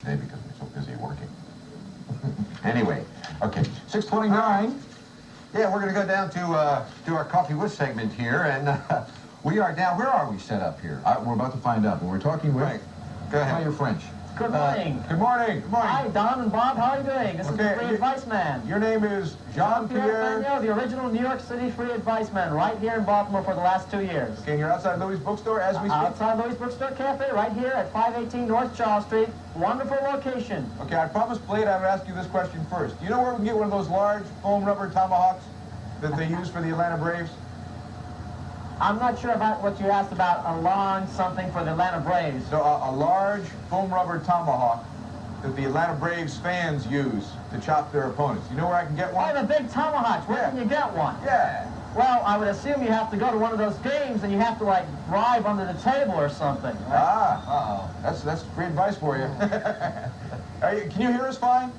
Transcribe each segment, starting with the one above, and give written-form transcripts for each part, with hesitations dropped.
Maybe because we're so busy working. Anyway, okay, 6:29. Yeah, we're going to go down to do our coffee with segment here, and we are down. Where are we set up here? We're about to find out, but we're talking with... Right. Go ahead. How are you French? Good morning. Good morning. Good morning. Hi, Don and Bob. How are you doing? This is the Free Advice Man. Your name is Jean-Pierre? The original New York City Free Advice Man, right here in Baltimore for the last 2 years. Okay, and you're outside Louis' Bookstore as we speak? Outside Louis' Bookstore Cafe, right here at 518 North Charles Street. Wonderful location. Okay, I promised Blade I would ask you this question first. Do you know where we can get one of those large foam rubber tomahawks that they use for the Atlanta Braves? I'm not sure about what you asked about, a long something for the Atlanta Braves. So a large foam rubber tomahawk that the Atlanta Braves fans use to chop their opponents. You know where I can get one? Oh, the big tomahawks. Where can you get one? Yeah. Well, I would assume you have to go to one of those games and you have to, like, drive under the table or something. Right? Ah, that's free advice for you. Can you hear us fine?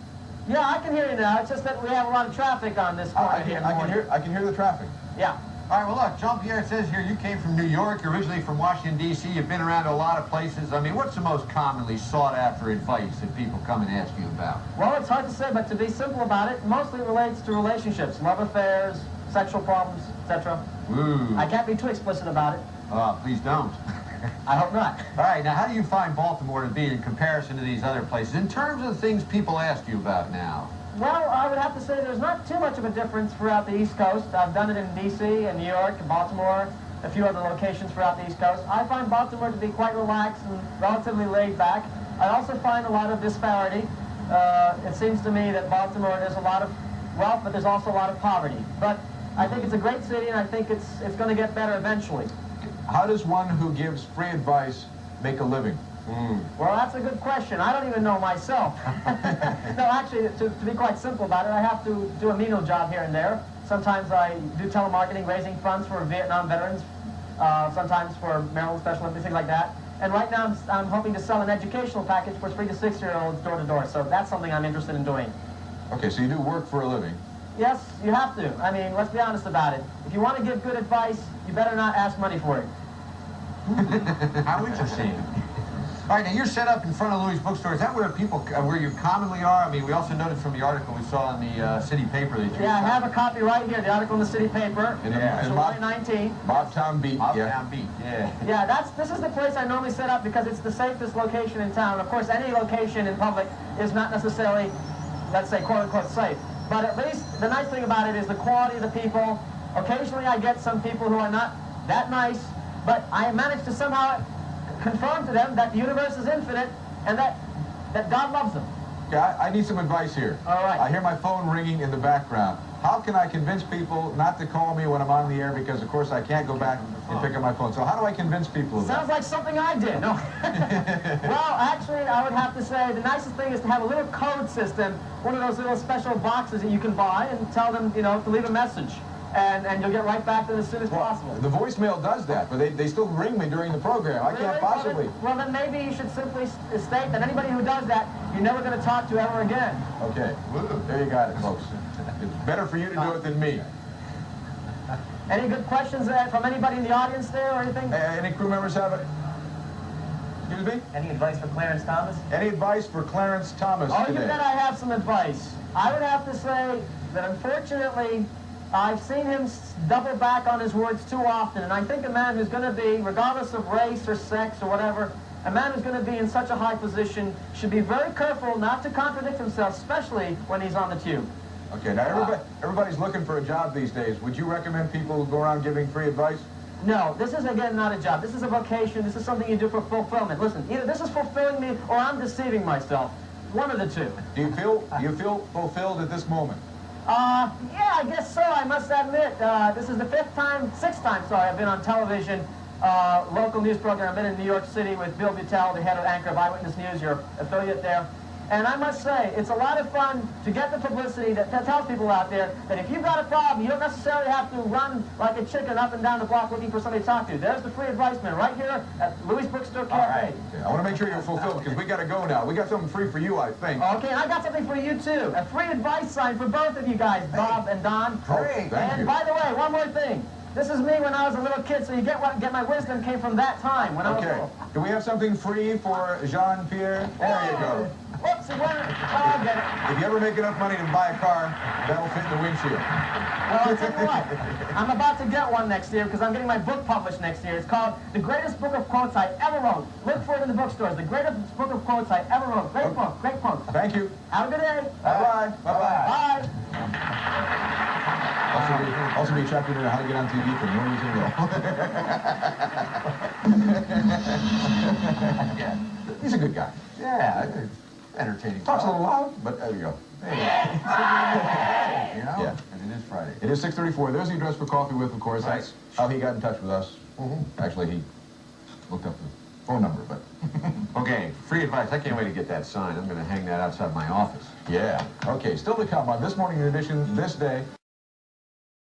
Yeah, I can hear you now. It's just that we have a lot of traffic on this corner here in the morning. I can hear the traffic. Yeah. All right, well, look, Jean-Pierre says here you came from New York, you're originally from Washington, D.C., you've been around a lot of places. I mean, what's the most commonly sought-after advice that people come and ask you about? Well, it's hard to say, but to be simple about it, mostly it relates to relationships, love affairs, sexual problems, etc. Ooh. I can't be too explicit about it. Please don't. I hope not. All right, now how do you find Baltimore to be in comparison to these other places, in terms of the things people ask you about now? Well, I would have to say there's not too much of a difference throughout the East Coast. I've done it in D.C., in New York, in Baltimore, a few other locations throughout the East Coast. I find Baltimore to be quite relaxed and relatively laid back. I also find a lot of disparity. It seems to me that Baltimore, there's a lot of wealth, but there's also a lot of poverty. But I think it's a great city, and I think it's going to get better eventually. How does one who gives free advice make a living? Well, that's a good question. I don't even know myself. No, actually, to be quite simple about it, I have to do a menial job here and there. Sometimes I do telemarketing, raising funds for Vietnam veterans, sometimes for Maryland Special Olympics, things like that. And right now, I'm hoping to sell an educational package for 3 to 6-year-olds door to door. So that's something I'm interested in doing. Okay, so you do work for a living. Yes, you have to. I mean, let's be honest about it. If you want to give good advice, you better not ask money for it. How interesting. All right, now you're set up in front of Louis' Bookstore. Is that where people, where you commonly are? I mean, we also noticed from the article we saw in the city paper that you... Yeah, I have a copy right here, the article in the city paper. July 19. Bob Town Beat. Town Beat, yeah. Yeah, this is the place I normally set up because it's the safest location in town. Of course, any location in public is not necessarily, let's say, quote-unquote safe. But at least the nice thing about it is the quality of the people. Occasionally I get some people who are not that nice, but I manage to somehow confirm to them that the universe is infinite and that God loves them. Okay, I need some advice here. All right. I hear my phone ringing in the background. How can I convince people not to call me when I'm on the air because, of course, I can't go back and pick up my phone? So how do I convince people of that? Sounds like something I did. No. Well, actually, I would have to say the nicest thing is to have a little code system, one of those little special boxes that you can buy and tell them, you know, to leave a message. And you'll get right back to them as soon as possible. The voicemail does that, but they still ring me during the program. I can't possibly... Well, then maybe you should simply state that anybody who does that, you're never going to talk to ever again. Okay. There you got it, folks. It's better for you to do it than me. Any good questions from anybody in the audience there or anything? Any crew members have it? Excuse me? Any advice for Clarence Thomas? Any advice for Clarence Thomas today? You bet I have some advice. I would have to say that unfortunately, I've seen him double back on his words too often, and I think a man who's going to be, regardless of race or sex or whatever, a man who's going to be in such a high position should be very careful not to contradict himself, especially when he's on the tube. Okay, now everybody's looking for a job these days. Would you recommend people go around giving free advice? No, this is, again, not a job. This is a vocation. This is something you do for fulfillment. Listen, either this is fulfilling me or I'm deceiving myself. One of the two. Do you feel fulfilled at this moment? Yeah, I guess so. I must admit, this is the sixth time, I've been on television, local news program. I've been in New York City with Bill Butel, the head of anchor of Eyewitness News, your affiliate there. And I must say, it's a lot of fun to get the publicity that tells people out there that if you've got a problem, you don't necessarily have to run like a chicken up and down the block looking for somebody to talk to. There's the free advice man right here at Louis' Bookstore Cafe. All right. Okay. I want to make sure you're fulfilled because we got to go now. We got something free for you, I think. Okay, I got something for you too. A free advice sign for both of you guys, Bob and Don. Great. Thank you. And by the way, one more thing. This is me when I was a little kid, so you get my wisdom came from that time when I was Okay. little. Do we have something free for Jean-Pierre? There you go. Whoops, it went. Oh, I'll get it. If you ever make enough money to buy a car, that'll fit in the windshield. Well, I'll tell you what. I'm about to get one next year because I'm getting my book published next year. It's called The Greatest Book of Quotes I Ever Wrote. Look for it in the bookstores. The Greatest Book of Quotes I Ever Wrote. Great book. Great book. Thank you. Have a good day. Bye-bye. Bye-bye. Bye. Also be a chapter in how to get on TV for no reason at all. Yeah. He's a good guy. Yeah, entertaining. Talks a little loud, but there you go. You know? Yeah. And it is Friday. It is 6:34. There's the address for coffee with, of course. Right. That's how he got in touch with us. Actually, he looked up the phone number, but Okay, free advice. I can't wait to get that sign. I'm going to hang that outside my office. yeah. Okay, still to come on This Morning Edition, this day.